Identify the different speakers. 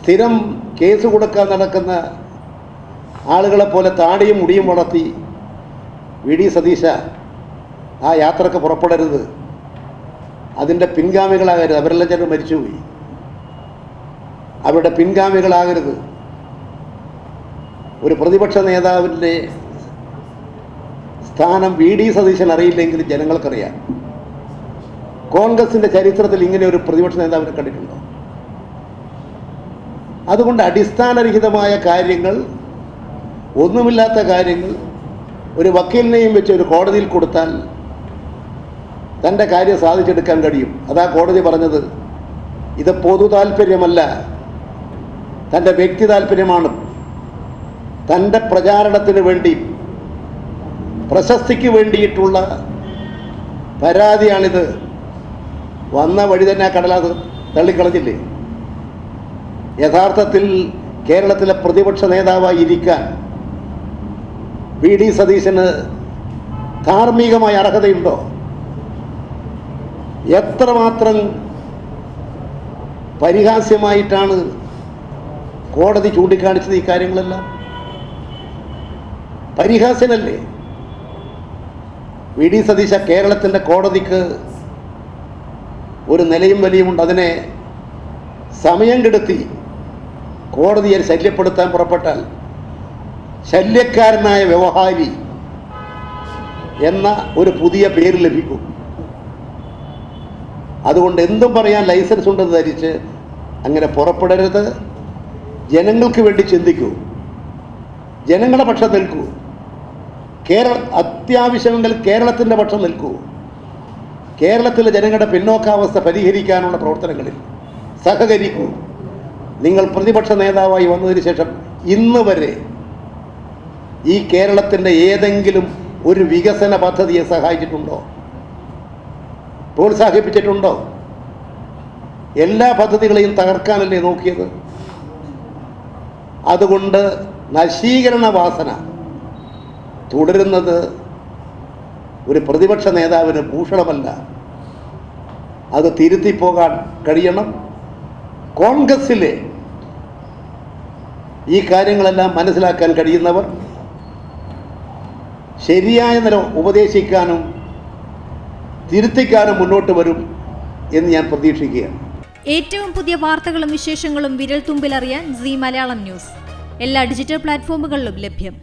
Speaker 1: സ്ഥിരം കേസ് കൊടുക്കാൻ നടക്കുന്ന ആളുകളെപ്പോലെ താടിയും മുടിയും വളർത്തി വി ഡി സതീശ ആ യാത്രക്ക് പുറപ്പെടരുത്. അതിൻ്റെ പിൻഗാമികളാകരുത്. അവരെല്ലാം ചിലർ മരിച്ചുപോയി. അവരുടെ പിൻഗാമികളാകരുത്. ഒരു പ്രതിപക്ഷ നേതാവിൻ്റെ സ്ഥാനം വി ഡി സതീശൻ അറിയില്ലെങ്കിൽ ജനങ്ങൾക്കറിയാം. കോൺഗ്രസിൻ്റെ ചരിത്രത്തിൽ ഇങ്ങനെ ഒരു പ്രതിപക്ഷ നേതാവിനെ കണ്ടിട്ടുണ്ടോ? അതുകൊണ്ട് അടിസ്ഥാനരഹിതമായ കാര്യങ്ങൾ, ഒന്നുമില്ലാത്ത കാര്യങ്ങൾ ഒരു വക്കീലിനെയും വെച്ച് ഒരു കോടതിയിൽ കൊടുത്താൽ തൻ്റെ കാര്യം സാധിച്ചെടുക്കാൻ കഴിയും. അതാ കോടതി പറഞ്ഞത്, ഇത് പൊതു താല്പര്യമല്ല, തൻ്റെ വ്യക്തി താല്പര്യമാണ്. തൻ്റെ പ്രചാരണത്തിന് വേണ്ടി, പ്രശസ്തിക്ക് വേണ്ടിയിട്ടുള്ള പരാതിയാണിത്. വന്ന വഴി തന്നെ ആ കടലാസ് തള്ളിക്കളഞ്ഞില്ലേ? യഥാർത്ഥത്തിൽ കേരളത്തിലെ പ്രതിപക്ഷ നേതാവായി ഇരിക്കാൻ വി ഡി സതീശന് ധാർമ്മികമായ അർഹതയുണ്ടോ? എത്രമാത്രം പരിഹാസ്യമായിട്ടാണ് കോടതി ചൂണ്ടിക്കാണിച്ചത് ഈ കാര്യങ്ങളെല്ലാം. പരിഹാസ്യനല്ലേ വി ഡി സതീശ? കേരളത്തിൻ്റെ കോടതിക്ക് ഒരു നിലയും വലിയുമുണ്ട്. അതിനെ സമയം കെടുത്തി കോടതിയെ ശല്യപ്പെടുത്താൻ പുറപ്പെട്ടാൽ ശല്യക്കാരനായ വ്യവഹാരി എന്ന ഒരു പുതിയ പേര് ലഭിക്കും. അതുകൊണ്ട് എന്തും പറയാൻ ലൈസൻസ് ഉണ്ടെന്ന് ധരിച്ച് അങ്ങനെ പുറപ്പെടരുത്. ജനങ്ങൾക്ക് വേണ്ടി ചിന്തിക്കൂ, ജനങ്ങളുടെ പക്ഷം നിൽക്കൂ. അത്യാവശ്യമെങ്കിൽ കേരളത്തിൻ്റെ പക്ഷം നിൽക്കൂ. കേരളത്തിലെ ജനങ്ങളുടെ പിന്നോക്കാവസ്ഥ പരിഹരിക്കാനുള്ള പ്രവർത്തനങ്ങളിൽ സഹകരിക്കൂ. നിങ്ങൾ പ്രതിപക്ഷ നേതാവായി വന്നതിന് ശേഷം ഇന്ന് വരെ ഈ കേരളത്തിൻ്റെ ഏതെങ്കിലും ഒരു വികസന പദ്ധതിയെ സഹായിച്ചിട്ടുണ്ടോ? പ്രോത്സാഹിപ്പിച്ചിട്ടുണ്ടോ? എല്ലാ പദ്ധതികളെയും തകർക്കാനല്ലേ നോക്കിയത്? അതുകൊണ്ട് നശീകരണ വാസന തുടരുന്നത് ഒരു പ്രതിപക്ഷ നേതാവിന് ഭൂഷണമല്ല. അത് തിരുത്തിപ്പോകാൻ കഴിയണം. കോൺഗ്രസ്സിലെ ഈ കാര്യങ്ങളെല്ലാം മനസ്സിലാക്കാൻ കഴിയുന്നവർ ശരിയായ നില ഉപദേശിക്കാനും തിരുത്തിക്കാനും മുന്നോട്ട് വരും എന്ന് ഞാൻ പ്രതീക്ഷിക്കുകയാണ്.
Speaker 2: ഏറ്റവും പുതിയ വാർത്തകളും വിശേഷങ്ങളും വിരൽ തുമ്പിലറിയാൻ സീ മലയാളം ന്യൂസ് എല്ലാ ഡിജിറ്റൽ പ്ലാറ്റ്ഫോമുകളിലും ലഭ്യം.